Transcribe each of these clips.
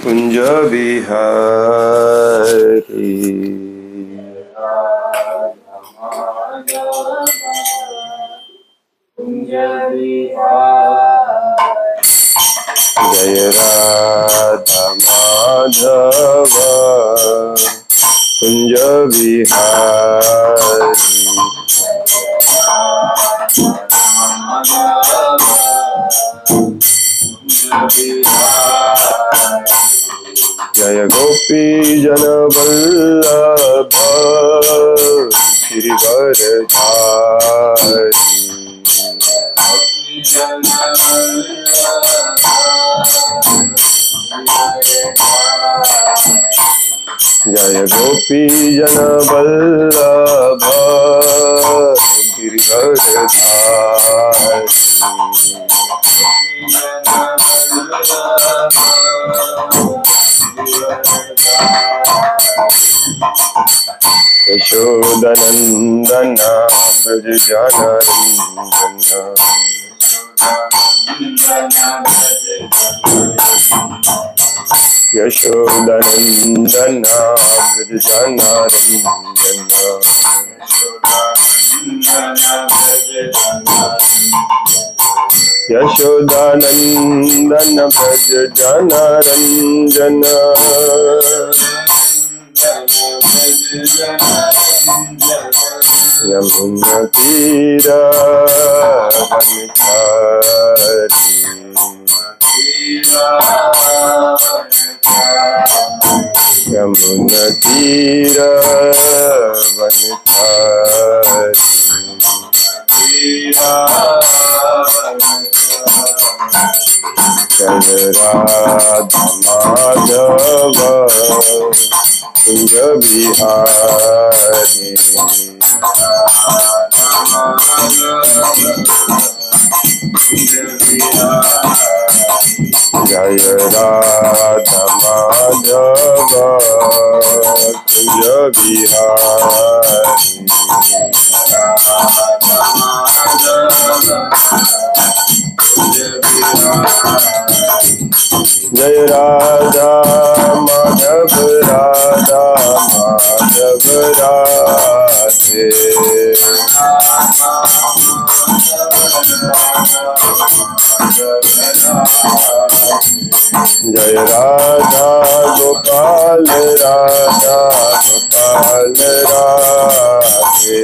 कुंज बिहारी जय राधा माधव कुंज बिहारी जय गोपी जन वल्लभ गिरिवरधारी जय गोपी जन वल्लभ गिरिवरधारी यशोदनंदन ब्रज जनरंजन यशोदनंदन ब्रज जनरंजन यशोदानंदन ब्रज जनरंजन यमुना तीर वनचारी यमुना तीर वनचारी जय राधा माधव कुंज बिहारी जय राधा माधव कुंज बिहारी जय राधा माधव राधा माधव राधे जय राधा गोपाल राधा गोपाल राधे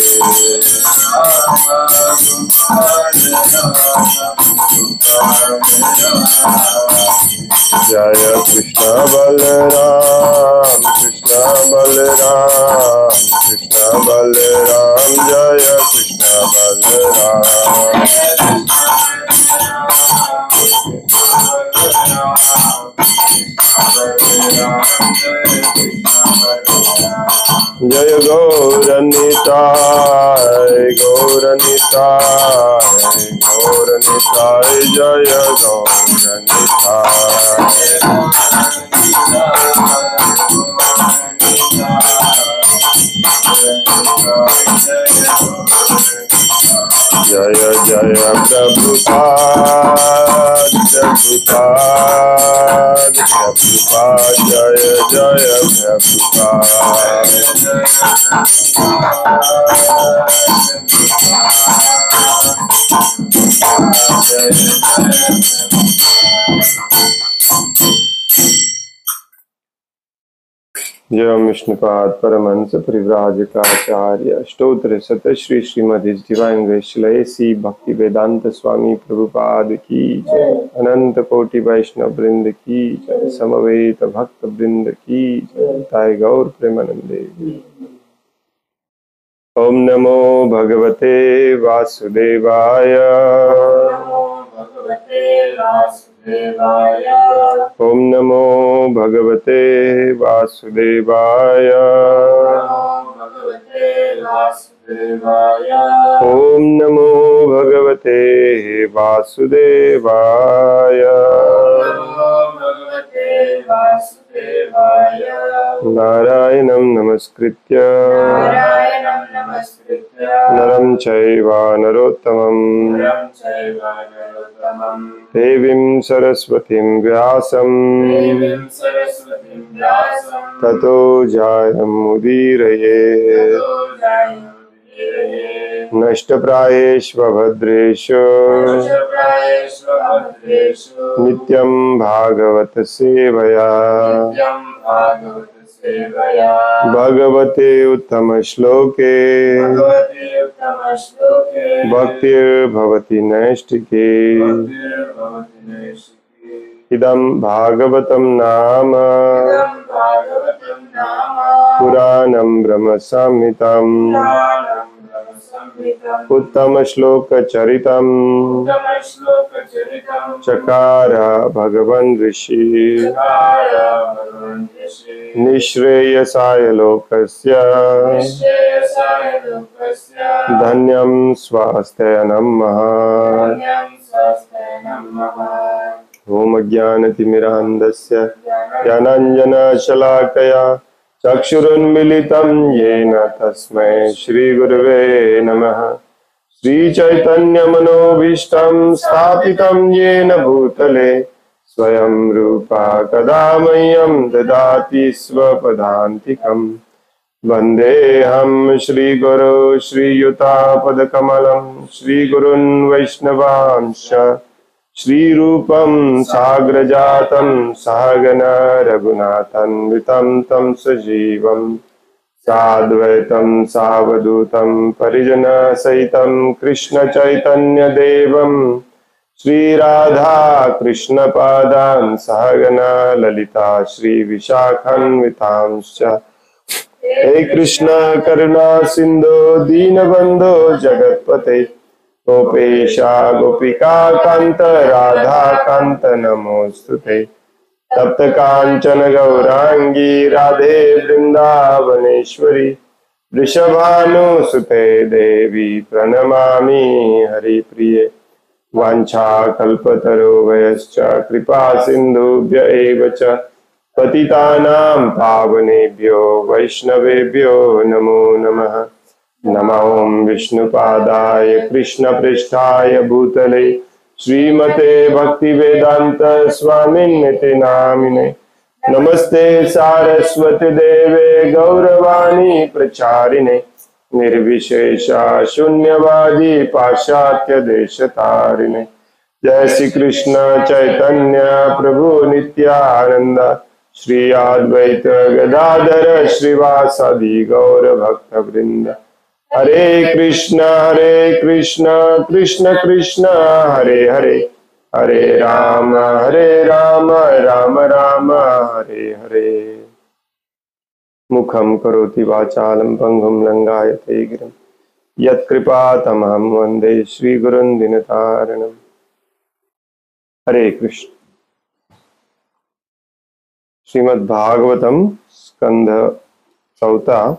जय कृष्ण बलराम कृष्ण बलराम कृष्ण बलराम जय कृष्ण बलराम जय गौरनिताय गौरनिताय गौरनिताय जय गौरनिताय जय जय प्रभुपाद प्रभुपाद प्रभुपाद जय जय प्रभुपाद जय विष्णुपाद परमहंस परिव्राजकाचार्य अष्टोत्तर शत Shri Shrimad his divine grace Shri Bhakti Vedanta स्वामी प्रभुपाद की जय अनंत कोटि वैष्णव वृंद की जय समवेत भक्त वृंद की जय ताय गौर प्रेमानंदे। ओम नमो भगवते वासुदेवाय ओम नमो भगवते वासुदेवाय ओम नमो भगवते वासुदेवाय नारायणं नमस्कृत्य नरं चैव नरोत्तमम् देवीं सरस्वतीं व्यासं ततो जयमुदीरये नष्टप्रायेष्वभद्रेषु नित्यं भागवत सेवया भगवते उत्तम श्लोके भक्तिर्भवति नैष्टिके इदं भागवतं नाम पुराणं ब्रह्म संहितम् उत्तम श्लोक चरितम् चकार भगवन् ऋषि निःश्रेयसाय लोकस्य धन्यं स्वास्थ्यनं महत् ॐ अज्ञानतिमिरान्धस्य ज्ञानाञ्जनशलाकया चक्षुरुन्मिलितं येन तस्मै श्रीगुरुवे नमः। श्रीचैतन्यमनोभीष्टं स्थापितं येन भूतले स्वयं रूपा कदा मह्यं ददाति स्वपदान्तिकम्। वन्देऽहं श्रीगुरो श्रीयुतापदकमलं श्रीगुरुन् वैष्णवांश्च श्रीरूपं साग्रजातं सहगण रघुनाथान्वितं तं सजीवं साद्वैतं सावधूतं परिजनसहितं कृष्णचैतन्यदेवं श्रीराधा कृष्णपादान् सहगण ललिता श्रीविशाखान्वितांश्च हे कृष्ण करुणा सिन्धो दीनबन्धो जगत्पते गोपेशा गोपिका कांत राधा कांत नमोस्तुते तप्त कांचन गौरांगी राधे वृंदावनेश्वरी वृषभानुसुते देवी प्रणमामि हरिप्रिये वाञ्छाकल्पतरुभ्यश्च कृपा सिन्धुभ्य एव च पतितानां पावनेभ्यो वैष्णवेभ्यो नमो नमः। नमो विष्णुपादाय कृष्णपृष्ठाय भूतले श्रीमते भक्तिवेदांत स्वामिन्निति नामिने नमस्ते सारस्वती देवे गौरवाणी प्रचारिणे निर्विशेषा शून्यवादी पाश्चात्य देशतारिणे। जय श्री कृष्ण चैतन्य प्रभु नित्यानंद श्री अद्वैत गदाधर श्रीवासादि गौर भक्त वृंद। हरे कृष्ण कृष्ण कृष्ण हरे हरे हरे राम राम राम हरे हरे। मुखं करोति वाचालं पंगुं लंघयते गिरिं यत्कृपातमहं वन्दे श्रीगुरुं दीनतारिणम्। हरे कृष्ण। श्रीमद्भागवतम स्कंध 4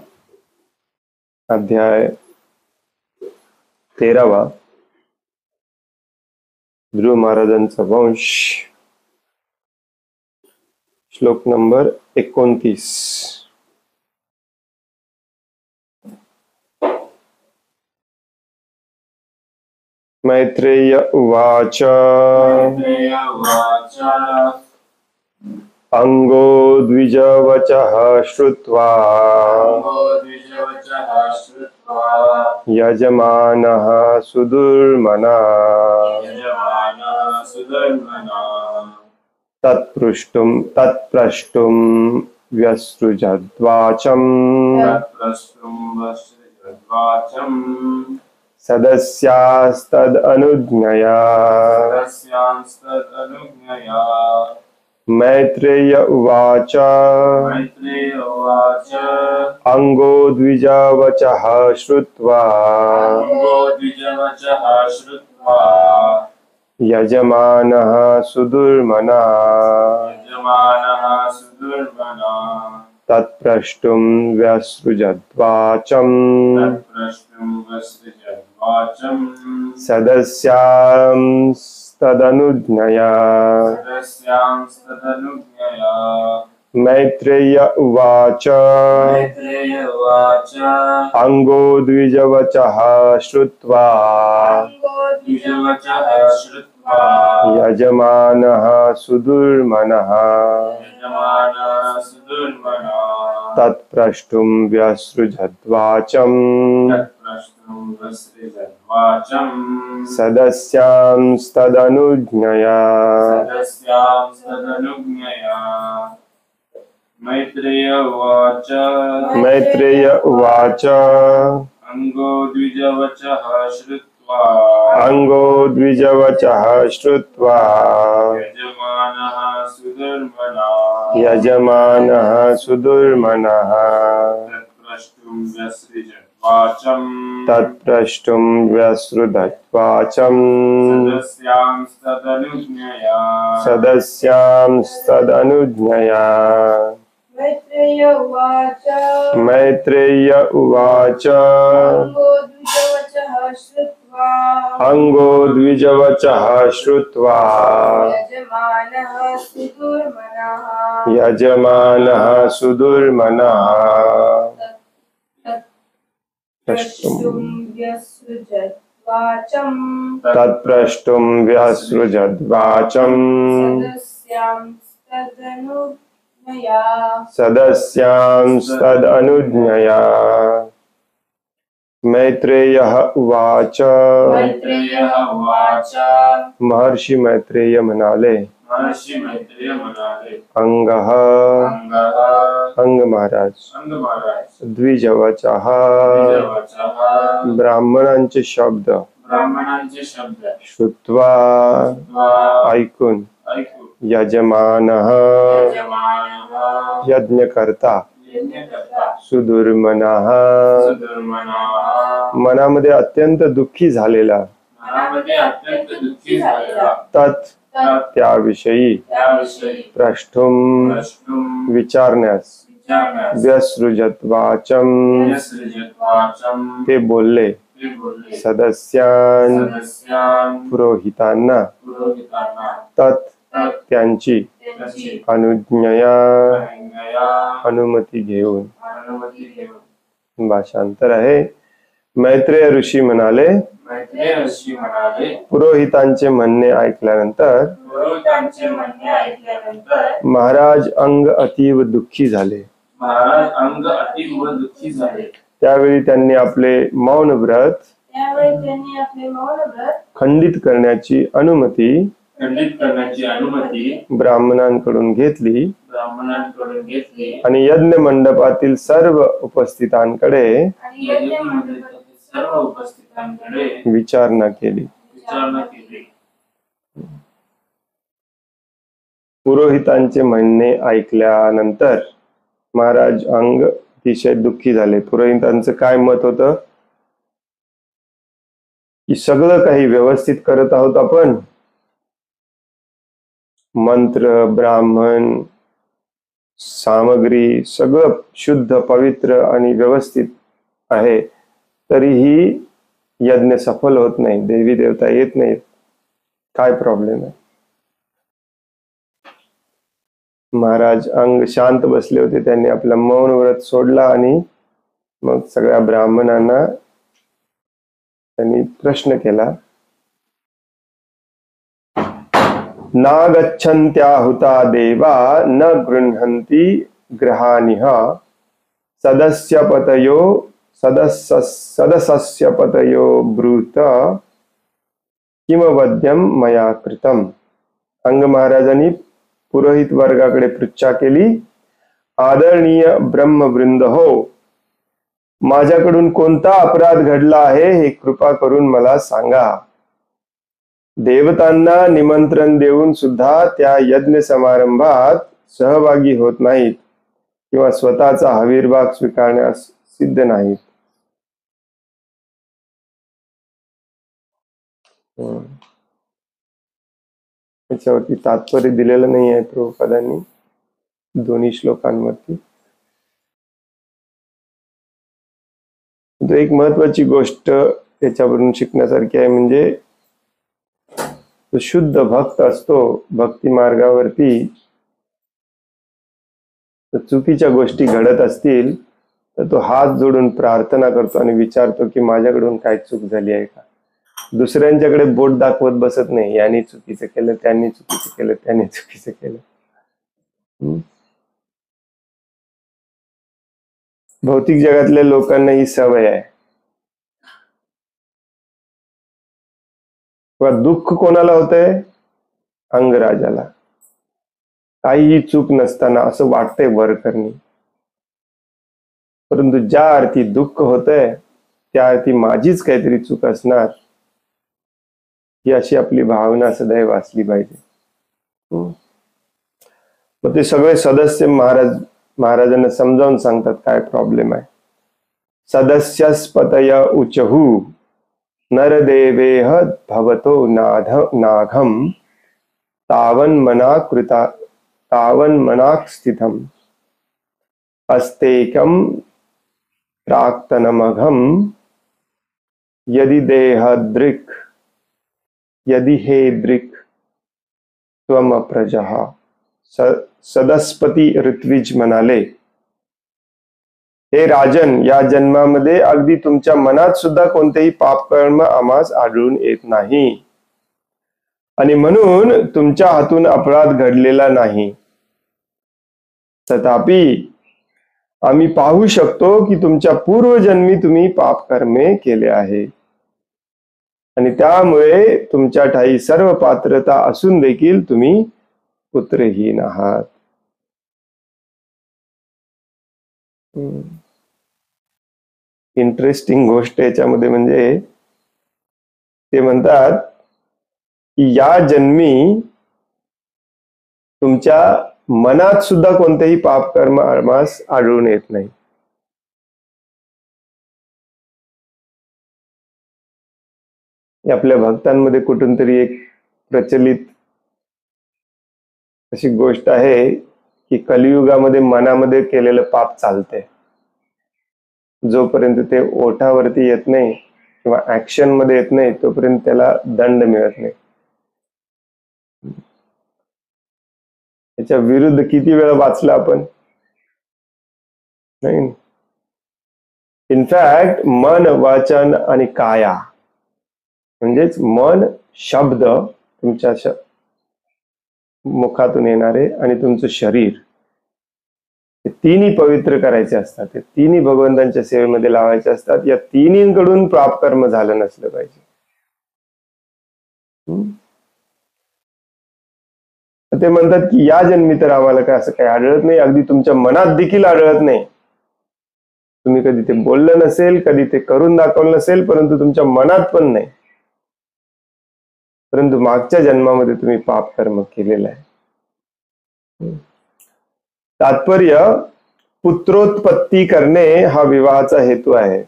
अध्याय 13 ध्रुव महाराजांचा वंश श्लोक नंबर 29। मैत्रेय उवाच अंगो द्विजवचः श्रुत्वा यजमानः सुदुर्मनः तत्प्रष्टुं व्यसृजद्वाचम् सदस्यास्तदनुज्ञया। मैत्रेय उवाच अंगो द्विजवचः श्रुत्वा यजमानः सुदुर्मनः तत्प्रष्टुं व्यसृजद्वाचम् सदस्यांस्तदनुज्ञया। मैत्रेय उवाच अंगो द्विजवचः श्रुत्वा यजमानः सुदुर्मनः तत्प्रष्टुं व्यसृजद्वाचम् सदस्यांस्तदनुज्ञया। मैत्रेय उवाच अंगो द्विजवचः श्रुत्वा यजमानः सुदुर्मनः तत्प्रष्टुं व्यसृजद्वाचम् सदस्यांस्तदनुज्ञया। मैत्रेय उवाच अंगो द्विजवचः श्रुत्वा यजमानः सुदुर्मनः तत्प्रष्टुं व्यसृजद्वाचम् सदस्यांस्तदनुज्ञया। मैत्रेयः उवाच महर्षी मैत्रेय म्हणाले अंगः अंग महाराज द्विजवचः ब्राह्मणांचे शब्द श्रुत्वा ऐकून यजमानः यज्ञकर्ता सुदुर्मनः मनामध्ये अत्यंत दुःखी झालेला तत् त्याविषयी प्रष्टुम विचारण्यास व्यसृजद्वाचम् ते बोलले सदस्यान् पुरोहितांना तत् त्यांची अनुज्ञया अनुमती घेऊन। भाषांतर आहे मैत्रेय ऋषी म्हणाले पुरोहितांचे म्हणणे ऐकल्यानंतर महाराज अंग अतीव दुःखी झाले। त्यावेळी त्यांनी आपले मौन व्रत खंडित करण्याची अनुमती ब्राह्मणांकडून घेतली आणि यज्ञ मंडपातील सर्व उपस्थितांकडे विचारणा केली। पुरोहितांचे म्हणणे ऐकल्यानंतर महाराज अंग अतिशय दुःखी झाले। पुरोहितांचं काय मत होतं की सगळं काही व्यवस्थित करत आहोत आपण, मंत्र ब्राह्मण सामग्री सगळं शुद्ध पवित्र आणि व्यवस्थित आहे, तरीही यज्ञ सफल होत नाही, देवी देवता येत नाहीत, काय प्रॉब्लेम आहे? महाराज अंग शांत बसले होते। त्यांनी आपला मौन व्रत सोडला आणि मग सगळ्या ब्राह्मणांना त्यांनी प्रश्न केला। नागच्छन्त्याहुता देवा न गृह्णन्ति गृहानिह सदस्यस्य पतयो ब्रूत किमवद्यम मया कृतम। अंग महाराजांनी पुरोहित वर्गाकडे पृच्छा केली, आदरणीय ब्रह्मवृंद हो, माझ्याकडून कोणता अपराध घडला आहे हे कृपा करून मला सांगा। देवतांना निमंत्रण देऊन सुद्धा त्या यज्ञ समारंभात सहभागी होत नाहीत किंवा स्वतःचा हविर्भाग स्वीकारण्यास सिद्ध नाहीत। त्याच्यावरती तात्पर्य दिलेलं नाही आहे प्रभुपादांनी दोन्ही श्लोकांवरती। एक महत्वाची गोष्ट त्याच्यावरून शिकण्यासारखी आहे, म्हणजे तो शुद्ध भक्त असतो भक्ती मार्गावरती तर चुकीच्या गोष्टी घडत असतील तर तो हात जोडून प्रार्थना करतो आणि विचारतो की माझ्याकडून काय चूक झाली आहे का. दुसऱ्यांच्याकडे बोट दाखवत बसत नाही, यांनी चुकीचं केलं, त्यांनी चुकीचं केलं, त्यांनी चुकीचं केलं. भौतिक जगातल्या लोकांना ही सवय आहे. दुःख कोणाला होतंय? अंगराजाला. काहीही चूक नसताना असं वाटतंय वर करणे, परंतु ज्या अर्थी दुःख होतंय त्या अर्थी माझीच काहीतरी चूक असणार, ही अशी आपली भावना सदैव असली पाहिजे. मग ते सगळे सदस्य महाराजांना समजावून सांगतात काय प्रॉब्लेम आहे. सदस्यस्पतय उचहू नरदेवेह भवतो नाघम तावन मनाक स्थितम अस्तेकम प्राक्तनमघम यदि देहदृक् यदि हे दृक् त्वम प्रजः. सदस्पती ऋत्विज म्हणाले, हे राजन, या जन्मामध्ये अगदी तुमच्या मनात सुद्धा कोणतेही पाप कर्म आम्हास आढळून येत नाही आणि म्हणून तुमच्या हातून अपराध घडलेला नाही. तथापि आम्ही पाहू शकतो की तुमच्या पूर्वजन्मी तुम्ही पाप कर्मे केले आहे आणि त्यामुळे तुमच्या ठाई सर्व पात्रता असून देखील तुम्ही पुत्रहीन आहात. इंटरेस्टिंग गोष्ट याच्यामध्ये म्हणजे ते म्हणतात की या जन्मी तुमच्या मनात सुद्धा कोणतेही पाप कर्म आम्हास आढळून येत नाही. आपल्या भक्तांमध्ये कुठून तरी एक प्रचलित अशी गोष्ट आहे की कलियुगामध्ये मनामध्ये केलेलं पाप चालते, जोपर्यंत ते ओठावरती येत नाही किंवा ऍक्शन मध्ये येत नाही तोपर्यंत त्याला दंड मिळत नाही. त्याच्या विरुद्ध किती वेळा वाचलं आपण, नाही? इनफॅक्ट मन, वाचन आणि काया म्हणजेच मन, शब्द तुमच्या मुखातून येणारे आणि तुमचं शरीर, हे तिन्ही पवित्र करायचे असतात, ते तिन्ही भगवंतांच्या सेवेमध्ये लावायचे असतात. या तिन्हीकडून पाप कर्म झालं नसलं पाहिजे. ते म्हणतात की या जन्मी तर आम्हाला काय असं काही आढळत नाही, अगदी तुमच्या मनात देखील आढळत नाही. तुम्ही कधी ते बोललं नसेल, कधी ते करून दाखवलं नसेल, परंतु तुमच्या मनात पण नाही, परंतु मागच्या जन्मामध्ये तुम्ही पाप कर्म केलेलं आहे. तात्पर्य, पुत्रोत्पत्ती करणे हा विवाहाचा हेतू आहे.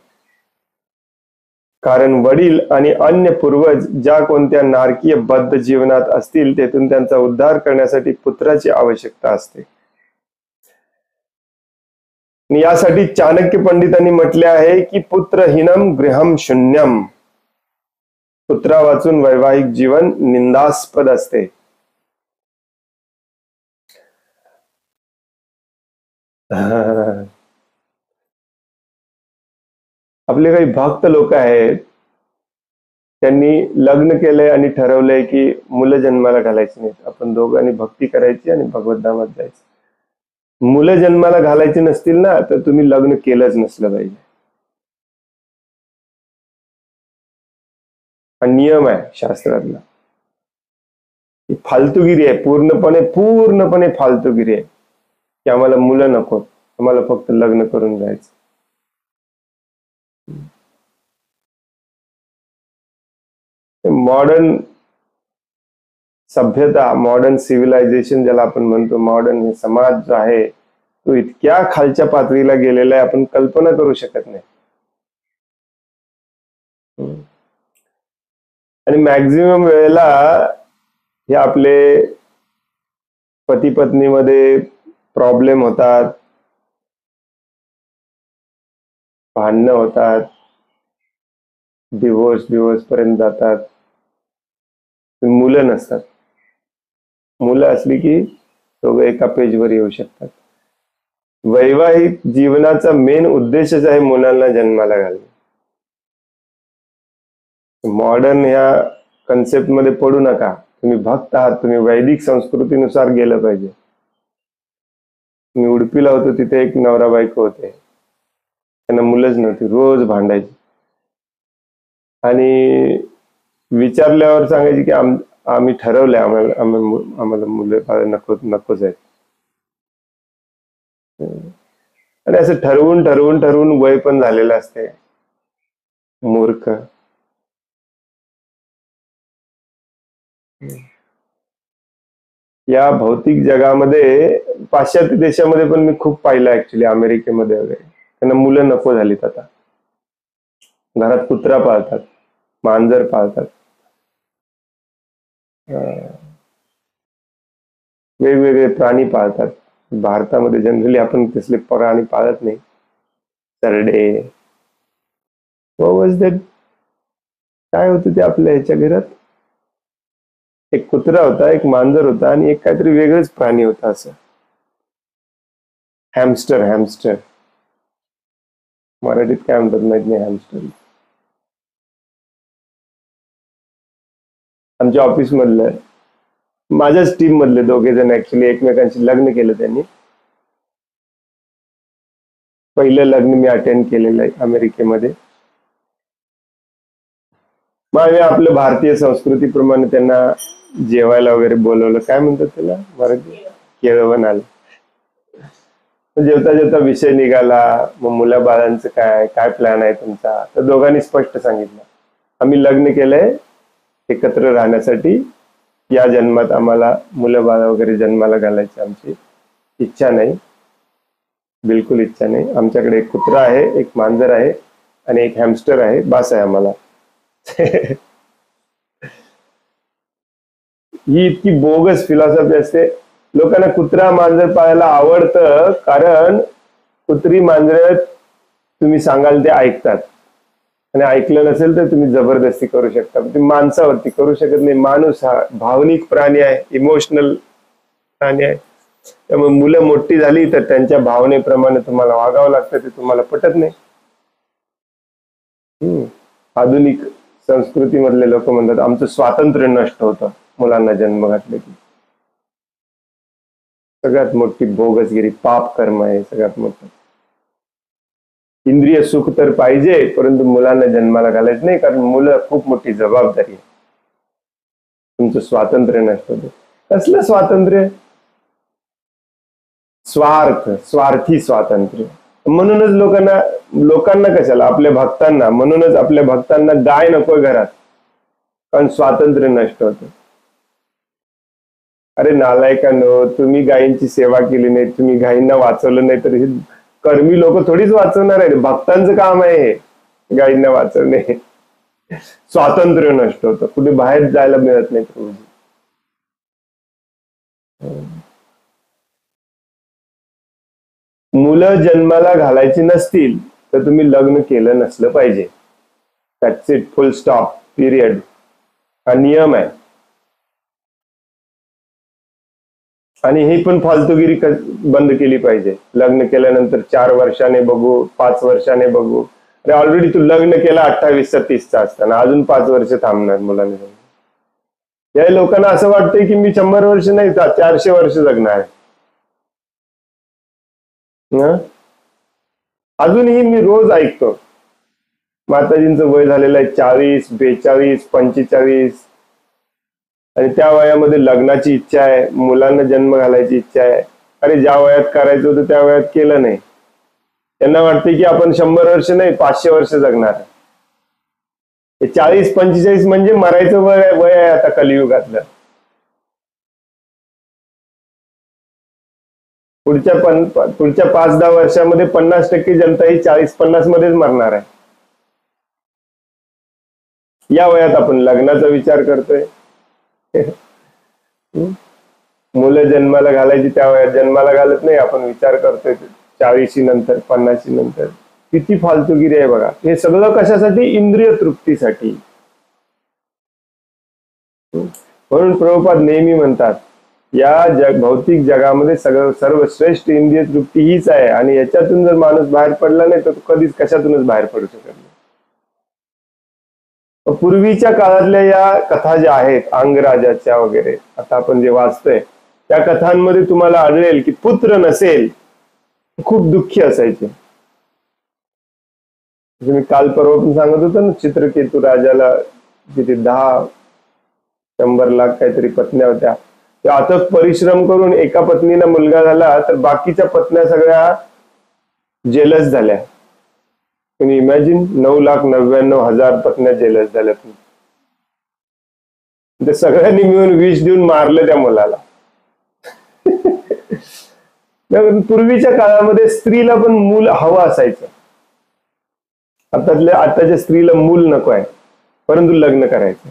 कारण वडील आणि अन्य पूर्वज ज्या कोणत्या नारकीय बद्ध जीवनात असतील तेथून त्यांचा उद्धार करण्यासाठी पुत्राची आवश्यकता असते. यासाठी चाणक्य पंडितांनी म्हटले आहे की पुत्रहीनम गृहम शून्यम. पुत्रा वाचून वैवाहिक जीवन निंदास्पद असते. आपले काही भक्त लोक आहेत, त्यांनी लग्न केलंय आणि ठरवलंय की मुलं जन्माला घालायची नाहीत, आपण दोघांनी भक्ती करायची आणि भगवत धामात जायचं. मुलं जन्माला घालायची नसतील ना तर तुम्ही लग्न केलंच नसलं पाहिजे. हा नियम आहे शास्त्रातला. ही फालतूगिरी आहे, पूर्णपणे फालतूगिरी आहे की आम्हाला मुलं नको, आम्हाला फक्त लग्न करून जायचं. मॉडर्न सभ्यता, मॉडर्न सिव्हिलायझेशन ज्याला आपण म्हणतो, मॉडर्न समाज जो आहे तो इतक्या खालच्या पातळीला गेलेला आहे आपण कल्पना करू शकत नाही. आणि मॅक्झिमम वेळेला हे आपले पती पत्नीमध्ये प्रॉब्लेम होतात, भांडणं होतात, डिवोर्स पर्यंत जातात. मुलं नसतात. मुलं असली की दोघं एका पेजवर येऊ शकतात. वैवाहिक जीवनाचा मेन उद्देशच आहे मुलांना जन्माला घालणे. मॉडर्न ह्या कन्सेप्ट मध्ये पडू नका. तुम्ही भक्त आहात, तुम्ही वैदिक संस्कृतीनुसार गेलं पाहिजे. मी उडपीला होतो, तिथे एक नवरा बायको होते, त्यांना मुलंच नव्हती, रोज भांडायची आणि विचारल्यावर सांगायची की आम्ही ठरवलंय, आम्हाला मुलं नकोच आहेत. आणि असं ठरवून ठरवून ठरवून वय पण झालेलं असते. मूर्ख. या भौतिक जगामध्ये पाश्चात्य देशामध्ये पण मी खूप पाहिलं, ऍक्च्युली अमेरिकेमध्ये वगैरे, त्यांना मुलं नको झालीत. आता घरात कुत्रा पाळतात, मांजर पाळतात, वेगवेगळे प्राणी पाळतात. भारतामध्ये जनरली आपण तसले प्राणी पाळत नाही. सरडे, काय होतं ते आपल्या ह्याच्या घरात, एक कुत्रा होता, एक मांजर होता आणि एक काहीतरी वेगळंच प्राणी होता, असं हॅमस्टर. मराठीत काय म्हणतात माहित नाही हॅमस्टर. आमच्या ऑफिस मधलं, माझ्याच टीम मधले दोघे जण ऍक्च्युली एकमेकांशी लग्न केलं त्यांनी. पहिलं लग्न मी अटेंड केलेलं आहे अमेरिकेमध्ये. मग आम्ही आपल्या भारतीय संस्कृतीप्रमाणे त्यांना जेवायला वगैरे बोलवलं. काय म्हणतात त्याला मराठी? केळवण आलं. जेवता जेवता विषय निघाला, मग मुला बाळांचं काय प्लॅन आहे तुमचा. तर दोघांनी स्पष्ट सांगितलं, आम्ही लग्न केलंय एकत्र राहण्यासाठी, या जन्मात आम्हाला मुलं बाळ वगैरे जन्माला घालायची आमची इच्छा नाही, बिलकुल इच्छा नाही. आमच्याकडे एक कुत्रा आहे, एक मांजर आहे आणि एक हॅमस्टर आहे, बास आहे आम्हाला. ही इतकी बोगस फिलॉसॉफी असते. लोकांना कुत्रा मांजर पाळायला आवडतं कारण कुत्री मांजर तुम्ही सांगाल ते ऐकतात, आणि ऐकलं नसेल तर तुम्ही जबरदस्ती करू शकता. तुम्ही माणसावरती करू शकत नाही. माणूस हा भावनिक प्राणी आहे, इमोशनल प्राणी आहे. त्यामुळे मुलं मोठी झाली तर त्यांच्या भावनेप्रमाणे तुम्हाला वागावं लागतं. ते तुम्हाला पटत नाही. आधुनिक संस्कृतीमधले लोक म्हणतात आमचं स्वातंत्र्य नष्ट होतं मुलांना जन्म घातले की. सगळ्यात मोठी बोगसगिरी, पाप कर्म आहे सगळ्यात मोठं. इंद्रिय सुख तर पाहिजे, परंतु मुलांना जन्माला घालायचं नाही, कारण मुलं खूप मोठी जबाबदारी आहे. तुमचं स्वातंत्र्य नष्ट होतं. कसलं स्वातंत्र्य? स्वार्थी स्वातंत्र्य. म्हणूनच लोकांना कशाला, आपल्या भक्तांना, म्हणूनच आपल्या भक्तांना गाय नको घरात, कारण स्वातंत्र्य नष्ट होतं. अरे नालायकांनो, तुम्ही गायींची सेवा केली नाही, तुम्ही गायींना वाचवलं नाही, तर हे कर्मी लोक थोडीच वाचवणार आहे. भक्तांचं काम आहे हे गायींना वाचवणे. स्वातंत्र्य नष्ट होतं, कुठे बाहेर जायला मिळत नाही. मुलं जन्माला घालायची नसतील तर तुम्ही लग्न केलं नसलं पाहिजे. That's it, full stop, period. हा नियम आहे. आणि ही पण फालतूगिरी बंद केली पाहिजे. लग्न केल्यानंतर 4 वर्षाने बघू, 5 वर्षाने बघू. अरे ऑलरेडी तू लग्न केला 28चा 30चा असताना, अजून 5 वर्ष थांबणार मुलाने. या लोकांना असं वाटतंय की मी 100 वर्ष नाही, 400 वर्ष जगणार आहे. अजूनही मी रोज ऐकतो माताजींचं वय झालेलं आहे 40, 42, 45, आणि त्या वयामध्ये लग्नाची इच्छा आहे, मुलांना जन्म घालायची इच्छा आहे. अरे ज्या वयात करायचं होतं त्या वयात केलं नाही. त्यांना वाटतं की आपण 100 वर्ष नाही 500 वर्ष जगणार आहे. 40-45 म्हणजे मरायचं वय आहे आता कलियुगातलं. पुढच्या 5-10 वर्षामध्ये 50% जनता ही 40-50 मध्येच मरणार आहे. या वयात आपण लग्नाचा विचार करतोय. मुलं जन्माला घालायची त्या वयात जन्माला घालत नाही, आपण विचार करतोय 40 नंतर 50 नंतर. किती फालतूगिरी आहे बघा. हे सगळं कशासाठी? इंद्रिय तृप्तीसाठी. म्हणून प्रभुपाद नेहमी म्हणतात या भौतिक जगामध्ये सर्वश्रेष्ठ इंद्रिय तृप्ती हीच आहे, आणि याच्यातून जर माणूस बाहेर पडला नाही तर तो कधीच कशातूनच बाहेर पडू शकत नाही. पूर्वीच्या काळातल्या या कथा ज्या आहेत अंगराजाच्या वगैरे, आता आपण जे वाचतोय त्या कथांमध्ये तुम्हाला आढळेल की पुत्र नसेल खूप दुःखी असायचे. मी काल परवा पण सांगत होतो ना, चित्रकेतू राजाला तिथे 10-100 लाख काहीतरी पत्न्या होत्या. ते अथक परिश्रम करून एका पत्नीला मुलगा झाला तर बाकीच्या पत्न्या सगळ्या जेलस झाल्या. तुम्ही इमॅजिन, 9,99,000 पत्न्या जेलस झाल्या. ते सगळ्यांनी मिळून विष देऊन मारलं त्या मुलाला. पूर्वीच्या काळामध्ये स्त्रीला पण मूल हवं असायचं. आताच्या स्त्रीला मूल नको आहे, परंतु लग्न करायचं.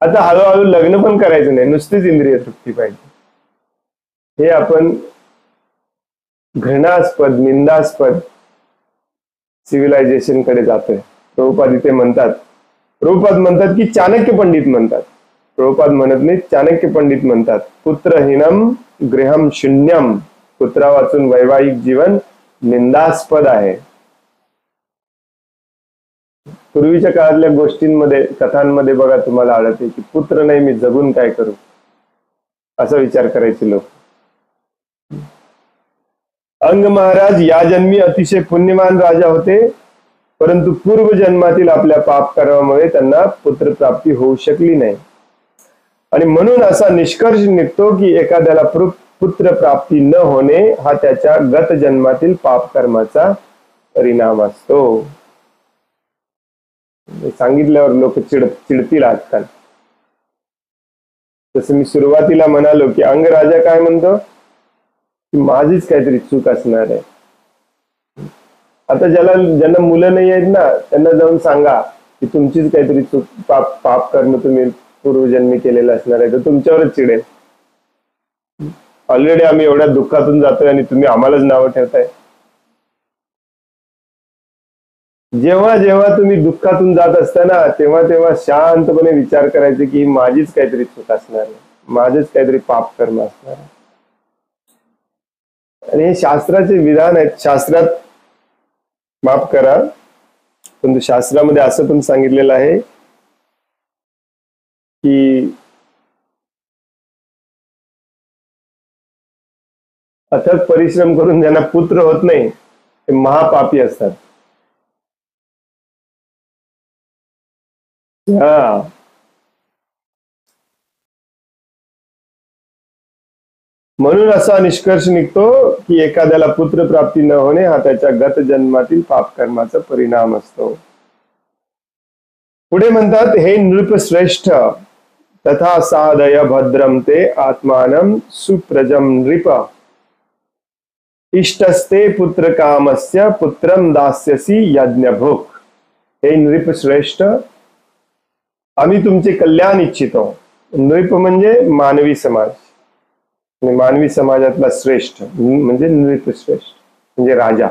आता हळूहळू लग्न पण करायचं नाही, नुसतीच इंद्रिय तृप्ती पाहिजे. हे आपण घृणास्पद, निंदास्पद सिव्हिलायझेशन कडे जातोय. प्रभुपाद इथे म्हणतात, प्रभुपाद म्हणतात की चाणक्य पंडित म्हणतात, प्रभुपाद म्हणत नाही, चाणक्य पंडित म्हणतात, पुत्रहीनम गृहम शून्यम. पुत्रा वाचून वैवाहिक जीवन निंदास्पद आहे. पूर्वीच्या काळातल्या गोष्टींमध्ये, कथांमध्ये बघा तुम्हाला आढळते की पुत्र नाही, मी जगून काय करू, असा विचार करायचे लोक. अंग महाराज या जन्मी अतिशय पुण्यवान राजा होते, परंतु पूर्व जन्मातील आपल्या पाप कर्मामुळे त्यांना पुत्र प्राप्ती होऊ शकली नाही. आणि म्हणून असा निष्कर्ष निघतो की एखाद्याला पुत्र प्राप्ती न होणे हा त्याच्या गत जन्मातील पाप कर्माचा परिणाम असतो. सांगितल्यावर लोक चिडतील आजकाल. जसं मी सुरुवातीला म्हणालो की अंगराजा काय म्हणतो की माझीच काहीतरी चूक असणार आहे. आता ज्यांना मुलं नाही आहेत ना, त्यांना जाऊन सांगा की तुमचीच काहीतरी चूक, पाप कर्म तुम्ही पूर्वजन्मी केलेलं असणार आहे, तर तुमच्यावरच चिडेल. ऑलरेडी आम्ही एवढ्या दुःखातून जातोय आणि तुम्ही आम्हालाच नावं ठेवताय. जेव्हा जेव्हा तुम्ही दुःखातून जात असताना तेव्हा शांतपणे विचार करायचे की माझीच काहीतरी चूक असणार आहे, माझेच काहीतरी पाप कर्म असणार आहे. आणि हे शास्त्राचे विधान आहेत. शास्त्रात, माफ करा, पण शास्त्रामध्ये असं पण सांगितलेलं आहे की अथक परिश्रम करून ज्यांना पुत्र होत नाही ते महापापी असतात. म्हणून असा निष्कर्ष निघतो की एखाद्याला पुत्र प्राप्ती न होणे हा त्याच्या गत जन्मातील पाप कर्माचा परिणाम असतो. पुढे म्हणतात, हे नृपश्रेष्ठ, तथा साधय भद्रम ते आत्मानं सुप्रजम नृप, इष्टस्ते पुत्र कामस्य पुत्रम दास्यसी यज्ञभुक. हे नृपश्रेष्ठ, आम्ही तुमचे कल्याण इच्छितो. नृप म्हणजे मानवी समाज, मानवी समाजातला श्रेष्ठ म्हणजे नृपश्रेष्ठ म्हणजे राजा.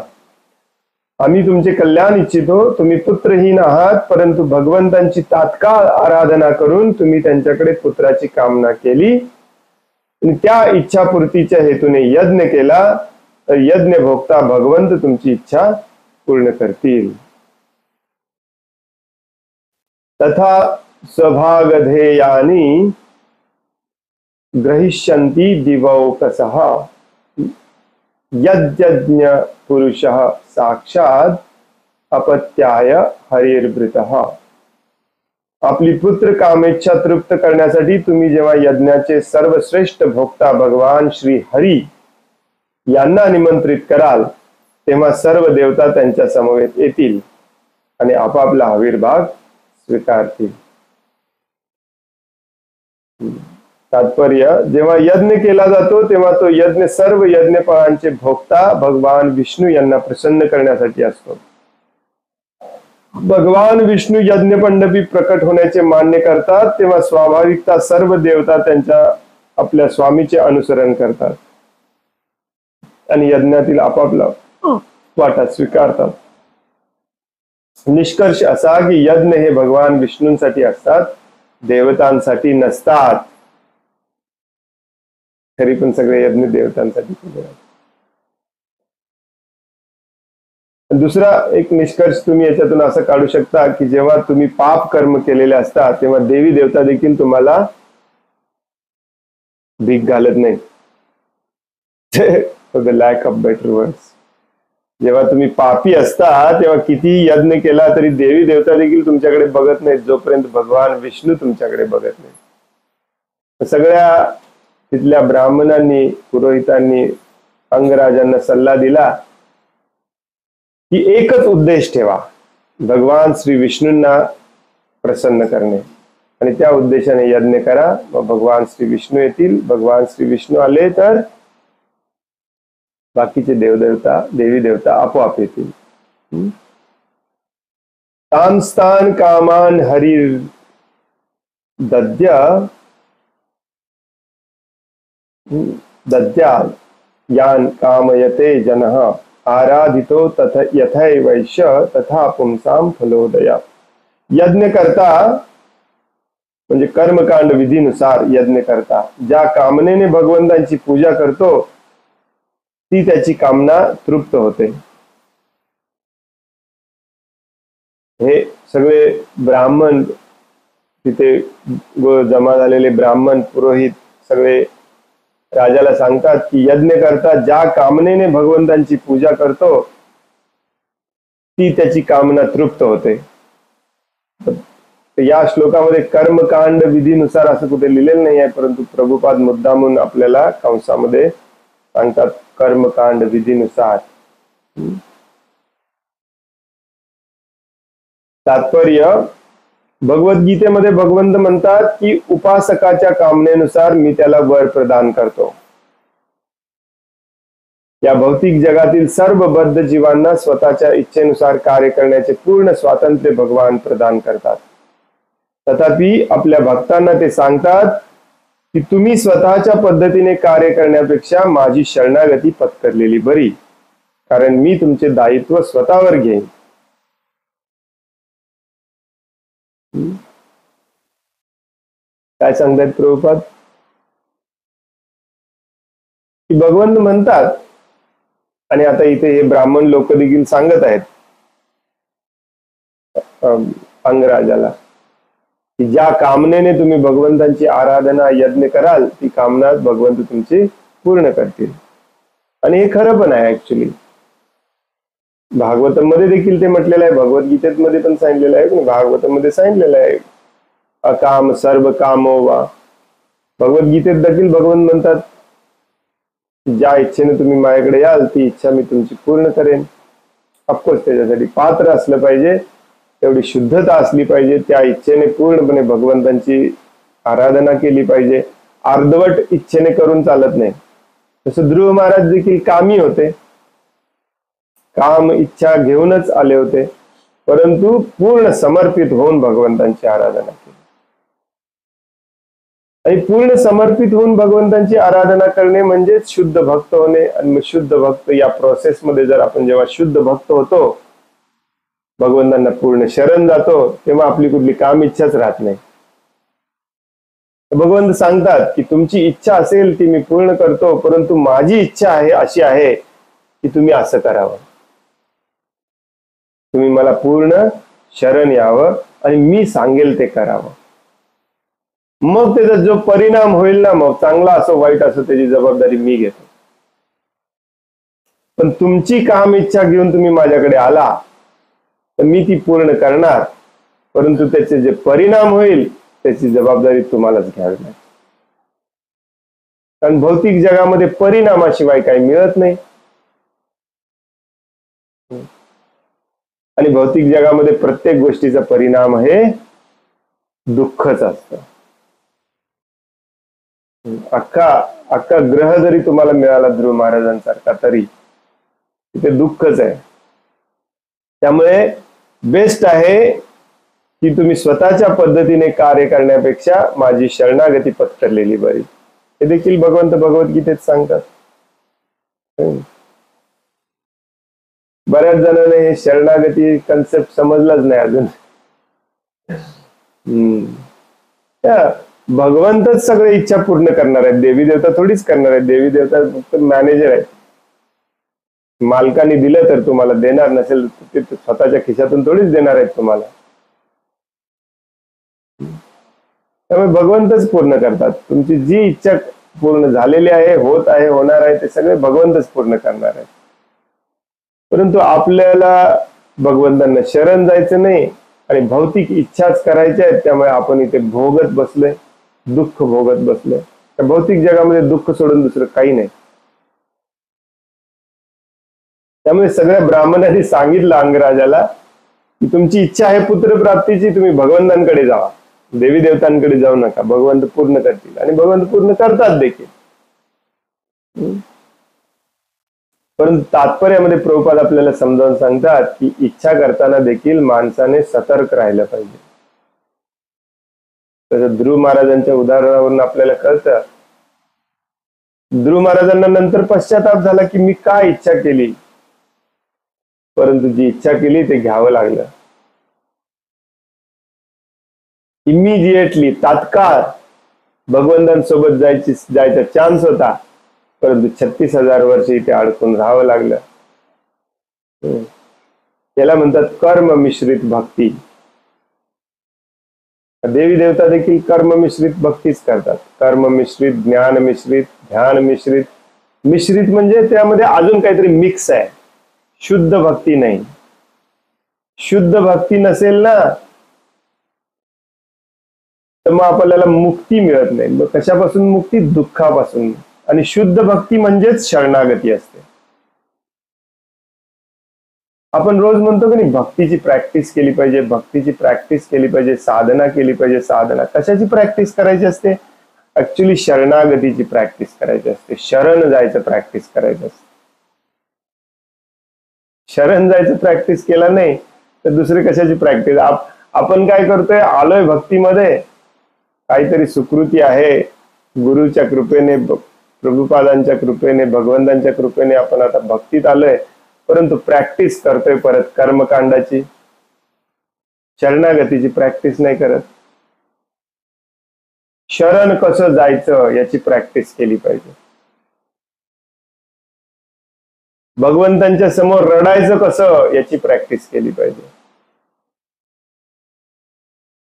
आम्ही तुमचे कल्याण इच्छितो. तुम्ही पुत्रहीन आहात, परंतु भगवंतांची तात्काळ आराधना करून तुम्ही त्यांच्याकडे पुत्राची कामना केली, त्या इच्छापूर्तीच्या हेतूने यज्ञ केला, तर यज्ञ भोगता भगवंत तुमची इच्छा पूर्ण करतील. तथा स्वभागधेयानी ग्रहिष्यन्ति दिवौकसः यज्ञ पुरुषः साक्षात अपत्याय हरिर्भृतः. आपली पुत्र कामेच्छा तृप्त करण्यासाठी तुम्ही जेव्हा यज्ञाचे सर्वश्रेष्ठ भोक्ता भगवान श्री हरी यांना निमंत्रित कराल, तेव्हा सर्व देवता त्यांच्या समवेत येतील आणि आपापला आविर्भाव स्वीकारतील. तात्पर्य, जेव्हा यज्ञ केला जातो तेव्हा तो यज्ञ सर्व यज्ञफळांचे भोक्ता भगवान विष्णू यांना प्रसन्न करण्यासाठी असतो. भगवान विष्णू यज्ञपंडपी प्रकट होण्याचे मान्य करतात, तेव्हा स्वाभाविकता सर्व देवता त्यांच्या आपल्या स्वामीचे अनुसरण करतात आणि यज्ञातील आपापला वाटा स्वीकारतात. निष्कर्ष असा की यज्ञ हे भगवान विष्णूंसाठी असतात, देवतांसाठी नसतात. तरी पण सगळे यज्ञ देवतांसाठी केले जातात. दुसरा एक निष्कर्ष तुम्ही याच्यातून असं काढू शकता की जेव्हा तुम्ही पाप कर्म केलेले असतात तेव्हा देवी देवता देखील तुम्हाला भीक घालत नाही. The lack of better words. जेव्हा तुम्ही पापी असता तेव्हा किती यज्ञ केला तरी देवी देवता देखील तुमच्याकडे बघत नाहीत जोपर्यंत भगवान विष्णू तुमच्याकडे बघत नाही. सगळ्या तिथल्या ब्राह्मणांनी पुरोहितांनी अंगराजांना सल्ला दिला की एकच उद्देश ठेवा, भगवान श्री विष्णूंना प्रसन्न करणे, आणि त्या उद्देशाने यज्ञ करा. मग भगवान श्री विष्णू येतील. भगवान श्री विष्णू आले तर बाकीचे देवदेवता देवी देवता आपोआप येतील. तान स्थान कामान हरिर दद्य दद्या यान कामयते जनः आराधितो तथा यथैवैश्य तथा पुंसाम फलोदया. यज्ञ करता म्हणजे कर्मकांड विधीनुसार यज्ञ करता ज्या कामनेने भगवंतांची पूजा करतो ती त्याची कामना तृप्त होते. हे सगळे ब्राह्मण तिथे जमा झालेले ब्राह्मण पुरोहित सगळे राजाला सांगतात की यज्ञ करता ज्या कामनेने भगवंतांची पूजा करतो ती त्याची कामना तृप्त होते. या श्लोकामध्ये कर्मकांड विधीनुसार असं कुठे लिहिलेलं नाही आहे, परंतु प्रभुपाद मुद्दामून आपल्याला कंसामध्ये सांगतात कर्मकांड विधीनुसार. तात्पर्य भगवद्गीतेमध्ये भगवंत म्हणतात की उपासकाच्या कामनेनुसार मी त्याला वर प्रदान करतो. या भौतिक जगातील सर्व बद्ध जीवांना स्वतःच्या इच्छेनुसार कार्य करण्याचे पूर्ण स्वातंत्र्य भगवान प्रदान करतात. तथापि आपल्या भक्तांना ते सांगतात की तुम्ही स्वतःच्या पद्धतीने कार्य करण्यापेक्षा माझी शरणागती पत्करलेली बरी, कारण मी तुमचे दायित्व स्वतःवर घेईन. काय सांगतायत प्रभुपाद की भगवंत म्हणतात, आणि आता इथे हे ब्राह्मण लोक देखील सांगत आहेत अंगराजाला की ज्या कामनेने तुम्ही भगवंतांची आराधना यज्ञ कराल ती कामना भगवंत तुमची पूर्ण करतील. आणि हे खरं पण आहे. ऍक्च्युली भागवतम मध्ये देखील ते म्हटलेलं आहे, भगवद्गीतेत मध्ये पण सांगितलेलं आहे, भागवतम मध्ये सांगितलेलं आहे अकाम सर्व कामो वा. भगवद्गीतेत देखील भगवंत म्हणतात ज्या इच्छेने तुम्ही माझ्याकडे याल ती इच्छा मी तुमची पूर्ण करेन. ऑफकोर्स त्याच्यासाठी पात्र असलं पाहिजे, तेवढी शुद्धता असली पाहिजे, त्या इच्छेने पूर्णपणे भगवंतांची आराधना केली पाहिजे. अर्धवट इच्छेने करून चालत नाही. तसं ध्रुव महाराज देखील कामी होते, काम इच्छा घेऊनच आले होते, परंतु पूर्ण समर्पित होऊन भगवंतांची आराधना केली. आणि पूर्ण समर्पित होऊन भगवंतांची आराधना करणे म्हणजे शुद्ध भक्त होणे. आणि शुद्ध भक्त या प्रोसेसमध्ये जर आपण जेव्हा शुद्ध भक्त होतो, भगवंतांना पूर्ण शरण जातो, तेव्हा आपली कुठली काम इच्छाच राहत नाही. भगवंत सांगतात की तुमची इच्छा असेल ती मी पूर्ण करतो, परंतु माझी इच्छा आहे अशी आहे की तुम्ही असं करावं, तुम्ही मला पूर्ण शरण यावं आणि मी सांगेल ते करावं. मग त्याचा जो परिणाम होईल ना, मग चांगला असो वाईट असो त्याची जबाबदारी मी घेतो. पण तुमची काम इच्छा घेऊन तुम्ही माझ्याकडे आला तर मी ती पूर्ण करणार, परंतु त्याचे जे परिणाम होईल त्याची जबाबदारी तुम्हालाच घ्यावी लागेल. कारण भौतिक जगामध्ये परिणामाशिवाय काही मिळत नाही, आणि भौतिक जगामध्ये प्रत्येक गोष्टीचा परिणाम हे दुःखच असतं. अख्खा ग्रह जरी तुम्हाला मिळाला ध्रुव महाराजांसारखा तरी तिथे दुःखच आहे. त्यामुळे बेस्ट आहे की तुम्ही स्वतःच्या पद्धतीने कार्य करण्यापेक्षा माझी शरणागती पत्करलेली बरी. हे देखील भगवंत भगवद्गीतेत सांगतात. बऱ्याच जणांना हे शरणागती कन्सेप्ट समजलाच नाही अजून. भगवंतच सगळे इच्छा पूर्ण करणार आहेत, देवी देवता थोडीच करणार आहेत. देवी देवता फक्त मॅनेजर आहेत. मालकाने दिलं तर तुम्हाला देणार, नसेल ते स्वतःच्या खिशातून थोडीच देणार आहेत तुम्हाला. त्यामुळे भगवंतच पूर्ण करतात. तुमची जी इच्छा पूर्ण झालेली आहे, होत आहे, होणार आहे, ते सगळे भगवंतच पूर्ण करणार आहेत. परंतु आपल्याला भगवंतांना शरण जायचं नाही आणि भौतिक इच्छाच करायच्या आहेत. त्यामुळे आपण इथे भोगत बसलोय, दुःख भोगत बसलोय. त्या भौतिक जगामध्ये दुःख सोडून दुसरं काही नाही. त्यामुळे सगळ्या ब्राह्मणांनी सांगितलं अंगराजाला की तुमची इच्छा आहे पुत्रप्राप्तीची, तुम्ही भगवंतांकडे जावा, देवी देवतांकडे जाऊ नका, भगवंत पूर्ण करतील. आणि भगवंत पूर्ण करतात देखील. परंतु तात्पर्यामध्ये प्रभुपाद आपल्याला समजावून सांगतात की इच्छा करताना देखील माणसाने सतर्क राहिलं पाहिजे. तसं ध्रुव महाराजांच्या उदाहरणावरून आपल्याला कळतं. ध्रुव महाराजांना नंतर पश्चाताप झाला की मी काय इच्छा केली, परंतु जी इच्छा केली ते घ्यावं लागलं. इमिजिएटली, तात्काळ भगवंतांसोबत जायचा चान्स होता, परंतु 36,000 वर्ष इथे अडकून राहावं लागलं. याला म्हणतात कर्म मिश्रित भक्ती. देवी देवता देखील कर्म मिश्रित भक्तीच करतात. कर्म मिश्रित, ज्ञान मिश्रित, ध्यान मिश्रित. मिश्रित म्हणजे त्यामध्ये अजून काहीतरी मिक्स आहे, शुद्ध भक्ती नाही. शुद्ध भक्ती नसेल ना तर मग आपल्याला मुक्ती मिळत नाही. मग कशापासून मुक्ती? दुःखापासून. आणि शुद्ध भक्ती म्हणजेच शरणागती असते. आपण रोज म्हणतो की नाही भक्तीची प्रॅक्टिस केली पाहिजे, भक्तीची प्रॅक्टिस केली पाहिजे, साधना केली पाहिजे. साधना कशाची प्रॅक्टिस करायची असते? ऍक्च्युली शरणागतीची प्रॅक्टिस करायची असते. शरण जायचं प्रॅक्टिस करायचं असते. शरण जायचं प्रॅक्टिस केला नाही तर दुसरी कशाची प्रॅक्टिस? आपण काय करतोय? आलोय भक्तीमध्ये, काहीतरी सुकृती आहे, गुरुच्या कृपेने, प्रभुपादांच्या कृपेने, भगवंतांच्या कृपेने आपण आता भक्तीत आलोय, परंतु प्रॅक्टिस करतोय परत कर्मकांडाची, शरणागतीची प्रॅक्टिस नाही करत. शरण कसं जायचं याची प्रॅक्टिस केली पाहिजे. भगवंतांच्या समोर रडायचं कसं याची प्रॅक्टिस केली पाहिजे.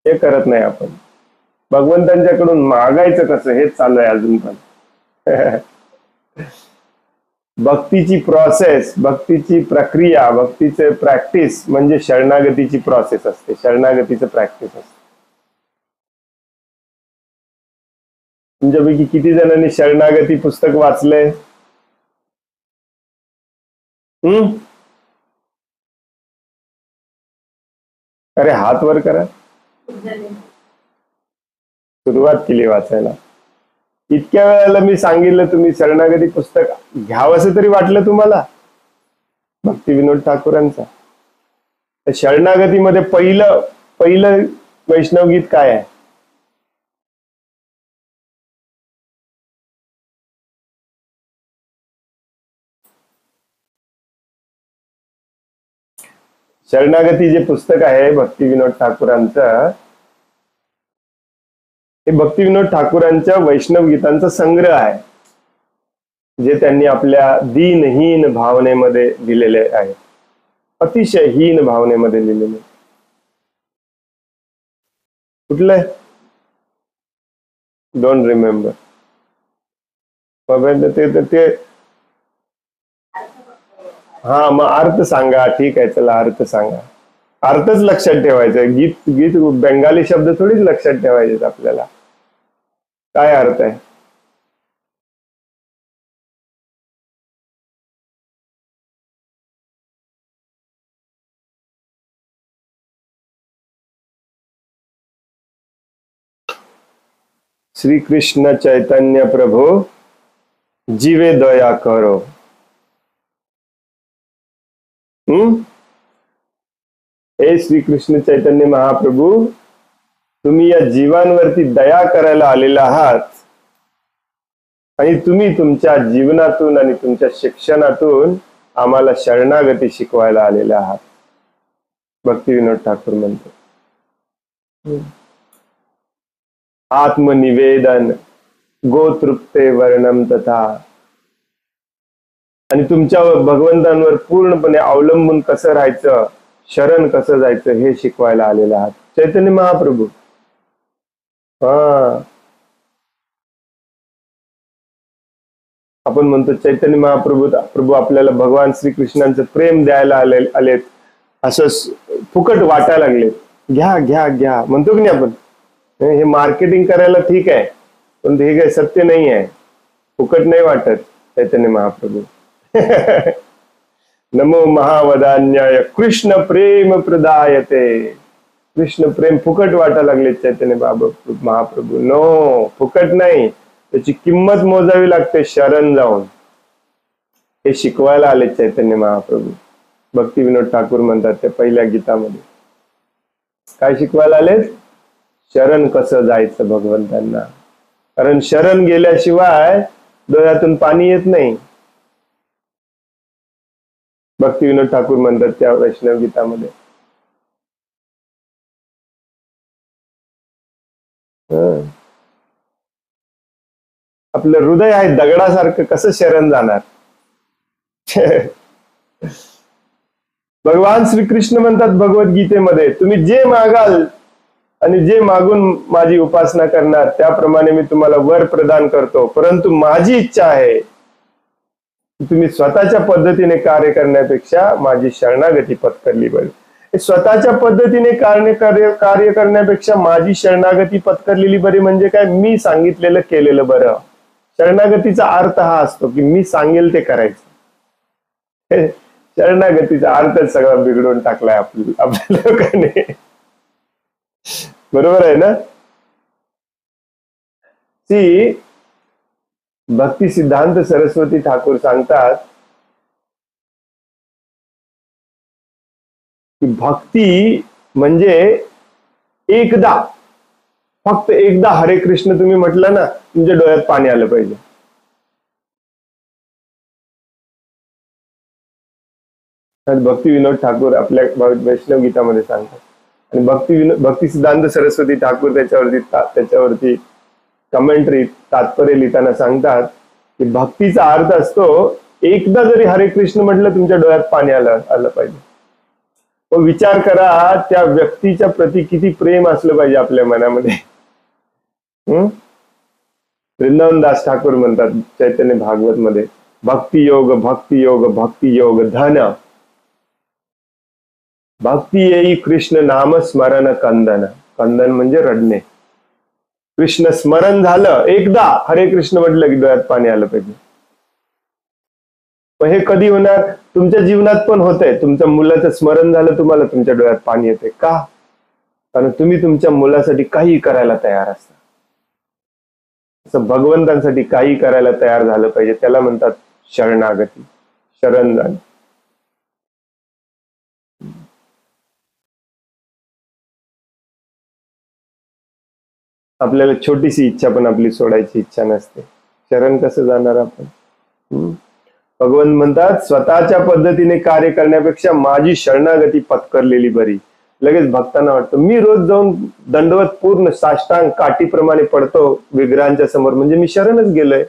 हे करत नाही आपण. भगवंतांच्याकडून मागायचं कसं हे चालू आहे अजून पण. भक्तीची प्रोसेस, भक्तीची प्रक्रिया, भक्तीचे प्रॅक्टिस म्हणजे शरणागतीची प्रोसेस असते, शरणागतीचं प्रॅक्टिस असते. तुमच्यापैकी किती जणांनी शरणागती पुस्तक वाचलंय? अरे हात वर करा. सुरुवात केली वाचायला. इतक्या वेळेला मी सांगितलं तुम्ही शरणागती पुस्तक घ्यावंसं तरी वाटलं तुम्हाला भक्ती विनोद ठाकूरांचा. तर शरणागतीमध्ये पहिलं वैष्णव गीत काय आहे? शरणागती जे पुस्तक आहे भक्ती विनोद ठाकूरांचं, हे भक्ती विनोद ठाकूरांच्या वैष्णव गीतांचा संग्रह आहे, जे त्यांनी आपल्या दीनहीन भावनेमध्ये लिहिलेले आहे. अतिशय हीन भावनेमध्ये लिहिलेले. कुठलं? Don't remember. ते हा, मग अर्थ सांगा. ठीक आहे, चला अर्थ सांगा. अर्थच लक्षात ठेवायचा. गीत बेंगाली शब्द थोडीच लक्षात ठेवायचे आपल्याला. काय अर्थ आहे? श्री कृष्ण चैतन्य प्रभु जीवे दया करो. हे श्री कृष्ण चैतन्य महाप्रभू, तुम्ही या जीवांवरती दया करायला आलेला आहात आणि तुम्ही तुमच्या जीवनातून आणि तुमच्या शिक्षणातून आम्हाला शरणागती शिकवायला आलेले आहात. भक्ती विनोद ठाकूर म्हणतो. आत्मनिवेदन, गोतृप्ते वर्णम तथा, आणि तुमच्या भगवंतांवर पूर्णपणे अवलंबून कसं राहायचं, शरण कसं जायचं हे शिकवायला आलेले आहात चैतन्य महाप्रभू. हा, आपण म्हणतो चैतन्य महाप्रभू आपल्याला भगवान श्रीकृष्णांचं प्रेम द्यायला आलेत, असं फुकट वाटायला लागले. घ्या घ्या घ्या म्हणतो की नाही आपण. हे मार्केटिंग करायला ठीक आहे, पण हे काही सत्य नाही आहे. फुकट नाही वाटत चैतन्य महाप्रभू. नमो महावदान्याय कृष्ण प्रेम प्रदायते. कृष्ण प्रेम फुकट वाटायला लागले चैतन्य महाप्रभू. नो, फुकट नाही, त्याची किंमत मोजावी लागते शरण जाऊन. हे शिकवायला आले चैतन्य महाप्रभू. भक्ती विनोद ठाकूर म्हणतात त्या पहिल्या गीतामध्ये. काय शिकवायला आले? शरण कसं जायचं भगवंतांना. कारण शरण गेल्याशिवाय डोळ्यातून पाणी येत नाही. भक्ती विनोद ठाकूर म्हणतात त्या वैष्णव गीतामध्ये. आपलं हृदय आहे दगडासारखं, कसं शरण जाणार. भगवान श्रीकृष्ण म्हणतात भगवद्गीतेमध्ये, तुम्ही जे मागाल आणि जे मागून माझी उपासना करणार त्याप्रमाणे मी तुम्हाला वर प्रदान करतो. परंतु माझी इच्छा आहे तुम्ही स्वतःच्या पद्धतीने कार्य करण्यापेक्षा माझी शरणागती पत्करली बरी. स्वतःच्या पद्धतीने कार्य करण्यापेक्षा माझी शरणागती पत्करलेली बरी म्हणजे काय? मी सांगितलेलं केलेलं बरं. शरणागतीचा अर्थ हा असतो की मी सांगेल ते करायचं. शरणागतीचा अर्थच सगळा बिघडून टाकलाय आपल्या लोकांनी. बरोबर आहे ना? ती भक्ती सिद्धांत सरस्वती ठाकूर सांगतात की भक्ती म्हणजे एकदा, फक्त एकदा हरे कृष्ण तुम्ही म्हटलं ना, तुमच्या डोळ्यात पाणी आलं पाहिजे. भक्ती विनोद ठाकूर आपल्या वैष्णव गीतामध्ये सांगतात. आणि भक्ती सिद्धांत सरस्वती ठाकूर त्याच्यावरती कमेंट्री तात्पर्य लिहिताना सांगतात की भक्तीचा अर्थ असतो एकदा जरी हरे कृष्ण म्हटलं तुमच्या डोळ्यात पाणी आलं पाहिजे. मग विचार करा त्या व्यक्तीच्या प्रती किती प्रेम असलं पाहिजे आपल्या मनामध्ये. वृंदावन दास ठाकूर म्हणतात चैतन्य भागवत मध्ये, भक्ती योग भक्ती योग भक्ती योग धन, भक्ती येई कृष्ण नाम स्मरण कंदन. कंदन म्हणजे रडणे. कृष्ण स्मरण झालं एकदा, हरे कृष्ण म्हटलं की डोळ्यात पाणी आलं पाहिजे. मग हे कधी होणार? तुमच्या जीवनात पण होतंय. तुमच्या मुलाचं स्मरण झालं तुम्हाला, तुमच्या डोळ्यात पाणी येते. का? कारण तुम्ही तुमच्या मुलासाठी काही करायला तयार असता. असं भगवंतांसाठी काही करायला तयार झालं पाहिजे. त्याला म्हणतात शरणागती, शरण जाणे. आपल्याला छोटीशी इच्छा पण आपली सोडायची इच्छा नसते. शरण कसं जाणार आपण? भगवंत म्हणतात स्वतःच्या पद्धतीने कार्य करण्यापेक्षा माझी शरणागती पत्करलेली बरी. लगेच भक्तांना वाटतं मी रोज जाऊन दंडवत पूर्ण साष्टांग काठीप्रमाणे पडतो विग्रहांच्या समोर, म्हणजे मी शरणच गेलोय.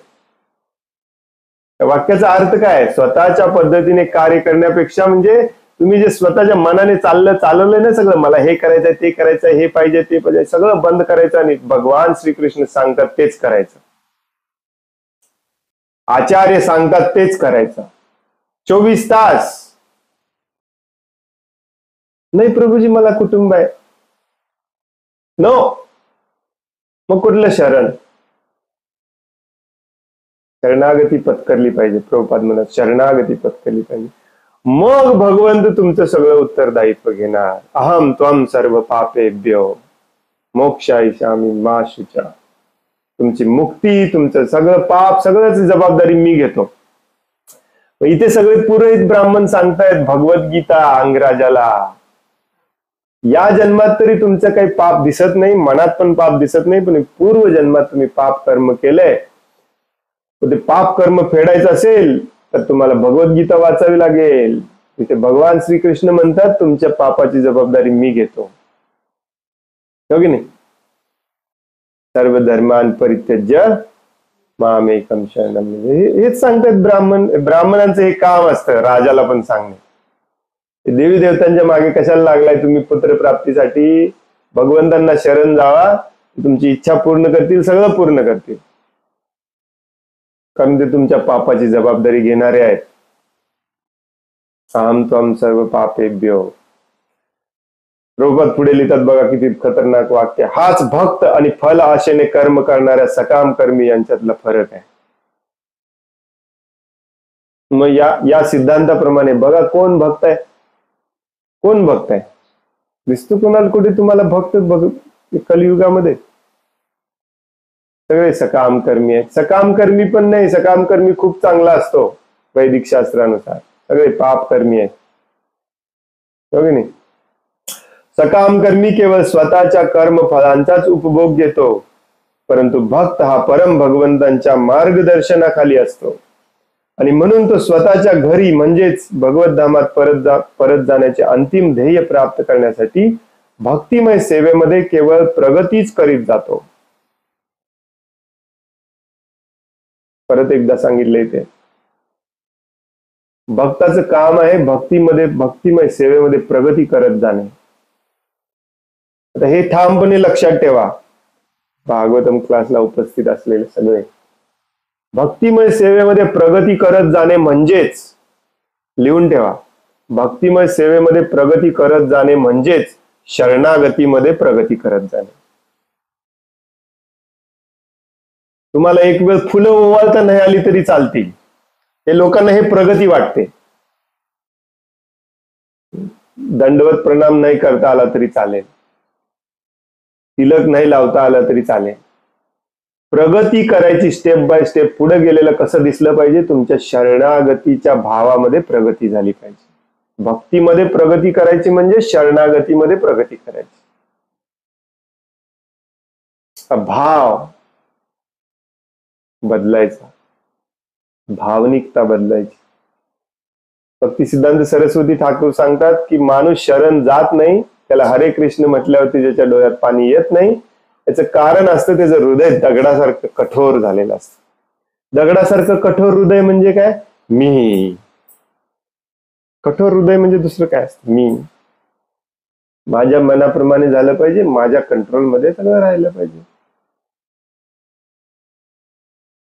वाक्याचा अर्थ काय? स्वतःच्या पद्धतीने कार्य करण्यापेक्षा म्हणजे तुम्ही जे स्वतःच्या मनाने चालवलंय ना सगळं, मला हे करायचंय ते करायचंय हे पाहिजे ते पाहिजे, सगळं बंद करायचं आणि भगवान श्रीकृष्ण सांगतात तेच करायचं. आचार्य सांगतात तेच करायचं. 24 तास नाही प्रभूजी मला कुटुंब आहे. नो, मग कुठलं शरण? शरणागती पत्करली पाहिजे. प्रभुपाद म्हणत शरणागती पत्करली पाहिजे. मग भगवंत तुमचं सगळं उत्तरदायित्व घेणार. अहम त्वम सर्व पापेभ्यो मोक्षायिषामि मा शुचा. तुमची मुक्ती, तुमचं सगळं पाप, सगळ्याच जबाबदारी मी घेतो. इथे सगळे पुरोहित ब्राह्मण सांगतायत भगवद्गीता अंगराजाला, या जन्मात तरी तुमचं काही पाप दिसत नाही, मनात पण पाप दिसत नाही, पण पूर्व जन्मात तुम्ही पाप कर्म केलंय. ते पाप कर्म फेडायचं असेल तर तुम्हाला भगवद्गीता वाचावी लागेल. तिथे भगवान श्रीकृष्ण म्हणतात तुमच्या पापाची जबाबदारी मी घेतो. हो की नाही? सर्व धर्मान परित्यज्य मामेकम शरणम. म्हणजे हेच सांगतात ब्राह्मणांचं हे काम असतं, राजाला पण सांगणे. देवी देवतांच्या मागे कशाला लागलाय तुम्ही? पुत्र प्राप्तीसाठी. भगवंतांना शरण जावा, तुमची इच्छा पूर्ण करतील, सगळं पूर्ण करतील, कारण ते तुमच्या पापाची जबाबदारी घेणारे आहेत. अहम त्वम सर्व पापेभ्यो. प्रभुपाद पुढे लिहितात बघा किती खतरनाक वाक्य. हाच भक्त आणि फल आशेने कर्म करणाऱ्या सकाम कर्मी यांच्यातला फरक आहे. मग या सिद्धांताप्रमाणे बघा कोण भक्त आहे, कोण भक्त आहे. दिसतो कोणाला कुठे तुम्हाला भक्त कलियुगामध्ये? सगळे सकाम कर्मी आहेत. सकाम कर्मी पण नाही, सकाम कर्मी खूप चांगला असतो वैदिक शास्त्रानुसार. सगळे पाप कर्मी आहेत, हो की नाही? सकाम कर्मी केवळ स्वतःच्या कर्मफलांचाच उपभोग घेतो, परंतु भक्त हा परम भगवंतांच्या मार्गदर्शनाखाली असतो आणि म्हणून तो स्वतःच्या घरी म्हणजेच भगवत धामात परत जाण्याचे अंतिम ध्येय प्राप्त करण्यासाठी भक्तिमय सेवेमध्ये केवळ प्रगतीच करीत जातो. परत एकदा सांगितले ते भक्ताचं काम आहे भक्तिमय सेवेमध्ये प्रगती करत जाणे. आता हे ठामपणे लक्षात ठेवा, भागवतम क्लासला उपस्थित असलेले सगळे. भक्तिमय सेवेमध्ये प्रगती करत जाणे म्हणजेच, लिहून ठेवा, भक्तिमय सेवेमध्ये प्रगती करत जाणे म्हणजेच शरणागतीमध्ये प्रगती करत जाणे. तुम्हाला एक वेळ फुलं ओवाळता नाही आली तरी चालतील, हे लोकांना हे प्रगती वाटते. दंडवत प्रणाम नाही करता आला तरी चालेल, तिलक नाही लावता आला तरी चालेल. प्रगती करायची, स्टेप बाय स्टेप पुढे गेलेलं कसं दिसलं पाहिजे? तुमच्या शरणागतीच्या भावामध्ये प्रगती झाली पाहिजे. भक्तीमध्ये प्रगती करायची म्हणजे शरणागतीमध्ये प्रगती करायची. भाव बदलायचा, भावनिकता बदलायची. भक्ती सिद्धांत सरस्वती ठाकूर सांगतात की माणूस शरण जात नाही, त्याला हरे कृष्ण म्हटल्यावरती ज्याच्या डोळ्यात पाणी येत नाही, याचं कारण असतं त्याचं हृदय दगडासारखं कठोर झालेलं असतं. दगडासारखं कठोर हृदय म्हणजे काय? मी. कठोर हृदय म्हणजे दुसरं काय असतं? मी. माझ्या मनाप्रमाणे झालं पाहिजे, माझ्या कंट्रोलमध्ये सगळं राहिलं पाहिजे.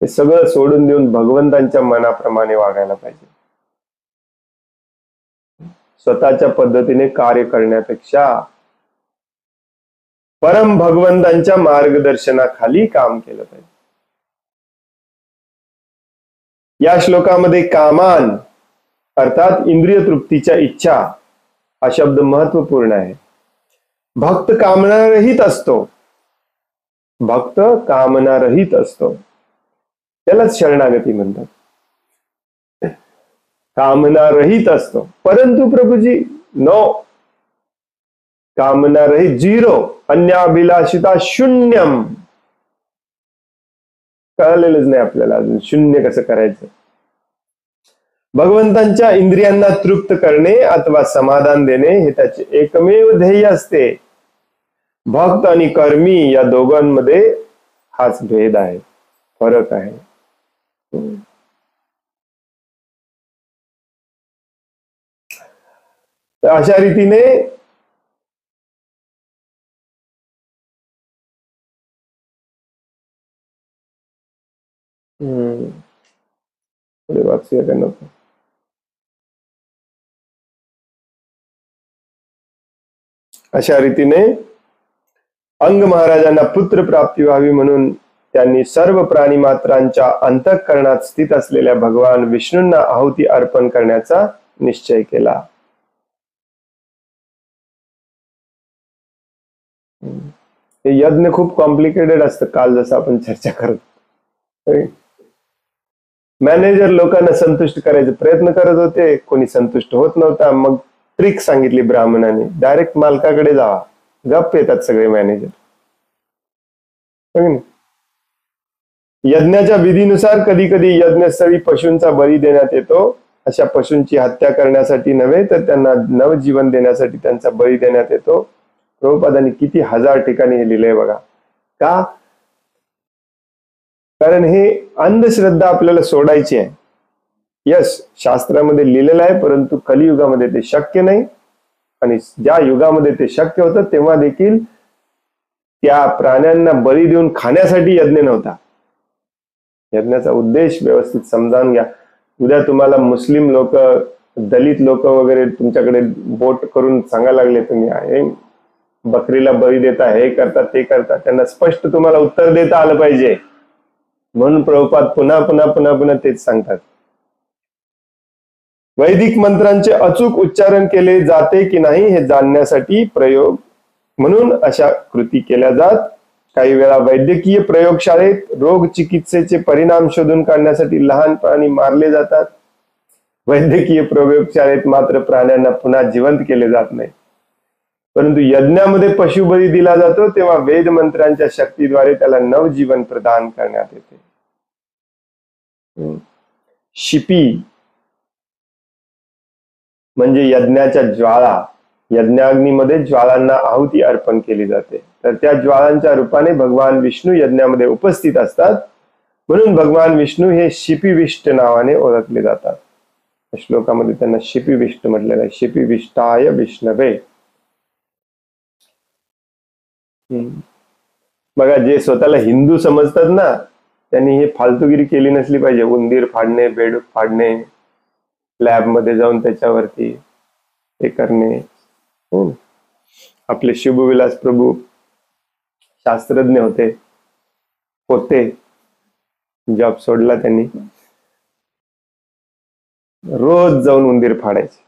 हे सगळं सोडून देऊन भगवंतांच्या मनाप्रमाणे वागायला पाहिजे. स्वतःच्या पद्धतीने कार्य करण्यापेक्षा परम भगवंतांच्या मार्गदर्शनाखाली काम केलं पाहिजे. या श्लोकामध्ये कामान अर्थात इंद्रिय तृप्तीच्या इच्छा हा शब्द महत्वपूर्ण आहे. भक्त कामनारहित असतो, भक्त कामनारहित असतो, त्यालाच शरणागती म्हणतात. कामनारहित असतो, परंतु प्रभूजी नो, कामनारहित, झिरो, अन्याभिलाषिता शून्यम. कळलेलंच नाही आपल्याला अजून शून्य कसं करायचं. भगवंतांच्या इंद्रियांना तृप्त करणे अथवा समाधान देणे हे त्याचे एकमेव ध्येय असते. भक्त आणि कर्मी या दोघांमध्ये हाच भेद आहे, फरक आहे. तर अशा रीतीने पुढे वाचूया का नको? अशा रीतीने अंग महाराजांना पुत्र प्राप्ती व्हावी म्हणून त्यांनी सर्व प्राणी मात्रांच्या अंतःकरणात स्थित असलेल्या भगवान विष्णूंना आहुती अर्पण करण्याचा निश्चय केला. हे यज्ञ खूप कॉम्प्लिकेटेड असतं. काल जसं आपण चर्चा करत, मॅनेजर लोकांना संतुष्ट करायचे प्रयत्न करत होते, कोणी संतुष्ट होत नव्हता. मग ट्रिक सांगितली ब्राह्मणाने, डायरेक्ट मालकाकडे जावा, गप्प येतात सगळे मॅनेजर. यज्ञाच्या विधीनुसार कधी कधी यज्ञस्थळी पशूंचा बळी देण्यात येतो. अशा पशूंची हत्या करण्यासाठी नव्हे तर त्यांना नवजीवन देण्यासाठी त्यांचा बळी देण्यात येतो. प्रभुपादांनी किती हजार ठिकाणी हे लिहिलंय बघा. का? कारण हे अंधश्रद्धा आपल्याला सोडायची आहे. यस, शास्त्रामध्ये लिहिलेलं आहे, परंतु कलियुगामध्ये ते शक्य नाही. आणि ज्या युगामध्ये ते शक्य होतं तेव्हा देखील त्या प्राण्यांना बळी देऊन खाण्यासाठी यज्ञ नव्हता. यज्ञाचा उद्देश व्यवस्थित समजावून घ्या. उद्या तुम्हाला मुस्लिम लोक, दलित लोक वगैरे तुमच्याकडे बोट करून सांगायला लागले तुम्ही आहे बकरीला बळी देता, हे करता ते करता, त्यांना स्पष्ट तुम्हाला उत्तर देता आलं पाहिजे. म्हणून प्रभुपाद पुन्हा पुन्हा पुन्हा पुन्हा तेच सांगतात. वैदिक मंत्रांचे अचूक उच्चारण केले जाते की नाही हे जाणण्यासाठी प्रयोग म्हणून अशा कृती केल्या जात. काही वेळा वैद्यकीय प्रयोगशाळेत रोग चिकित्सेचे परिणाम शोधून काढण्यासाठी लहान प्राणी मारले जातात. वैद्यकीय प्रयोगशाळेत मात्र प्राण्यांना पुन्हा जिवंत केले जात नाही. परंतु यज्ञामध्ये पशुबळी दिला जातो तेव्हा वेद मंत्रांच्या शक्तीद्वारे त्याला नवजीवन प्रदान करण्यात येते. शिपी म्हणजे यज्ञाच्या ज्वाळा. यज्ञाग्नीमध्ये ज्वाळांना आहुती अर्पण केली जाते. तर त्या ज्वाळांच्या रूपाने भगवान विष्णू यज्ञामध्ये उपस्थित असतात. म्हणून भगवान विष्णू हे शिपिविष्ट नावाने ओळखले जातात. श्लोकामध्ये त्यांना शिपिविष्ट म्हटलेलं आहे. शिपिविष्टाय विष्णवे. बघा, जे स्वतःला हिंदू समजतात ना त्यांनी हे फालतूगिरी केली नसली पाहिजे. उंदीर फाडणे, बेडूक फाडणे, लॅब मध्ये जाऊन त्याच्यावरती हे करणे. आपले शुभविलास प्रभू शास्त्रज्ञ होते, जॉब सोडला त्यांनी. रोज जाऊन उंदीर फाडायचे,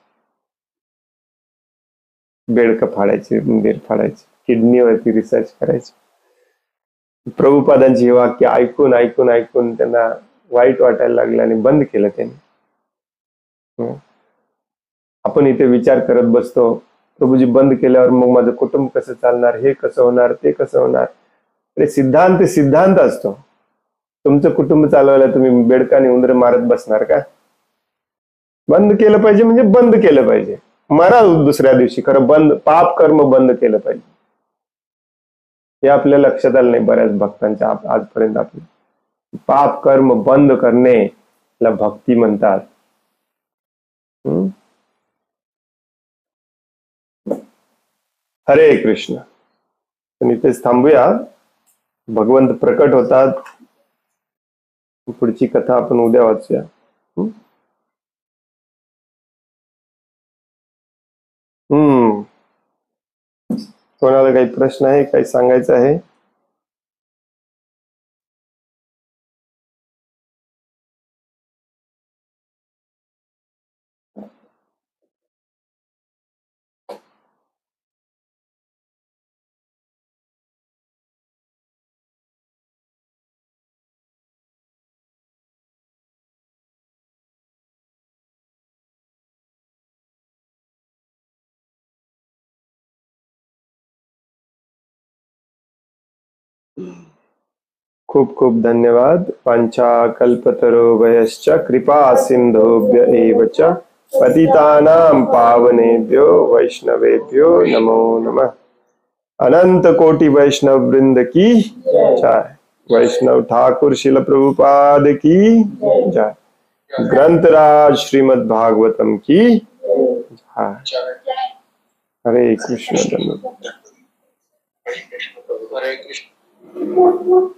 बेडकं फाडायचे, उंदीर फाडायचे, किडनीवरती रिसर्च करायचे. प्रभुपादांची हे वाक्य ऐकून ऐकून ऐकून त्यांना वाईट वाटायला लागलं आणि बंद केलं त्यांनी. आपण इथे विचार करत बसतो, प्रभूजी बंद केल्यावर मग माझं कुटुंब कसं चालणार, हे कसं होणार, ते कसं होणार. अरे सिद्धांत असतो. तुमचं कुटुंब चालवायला तुम्ही बेडकाने उंदर मारत बसणार का? बंद केलं पाहिजे म्हणजे बंद केलं पाहिजे. मरा दुसऱ्या दिवशी, खरं बंद, पाप कर्म बंद केलं पाहिजे. हे आपल्या लक्षात आलं नाही बऱ्याच भक्तांच्या आजपर्यंत. आपले पाप कर्म बंद करणे ला भक्ती म्हणतात. हरे कृष्ण. पण इथेच थांबूया. भगवंत प्रकट होतात. पुढची कथा आपण उद्या वाचूया. कोणाला काही प्रश्न आहे, काही सांगायचं आहे? खूप खूप धन्यवाद. वांछा कल्पतरुभ्यश्च कृपा सिंधुभ्य एव च पतितानां पावनेभ्यो वैष्णवेभ्यो नमो नमः. अनंत कोटि वैष्णव वृंद की जय. वैष्णव ठाकुर शिल प्रभुपाद की जय. ग्रंथराज श्रीमद् भागवतम की जय. हरे कृष्ण. हरे कृष्ण.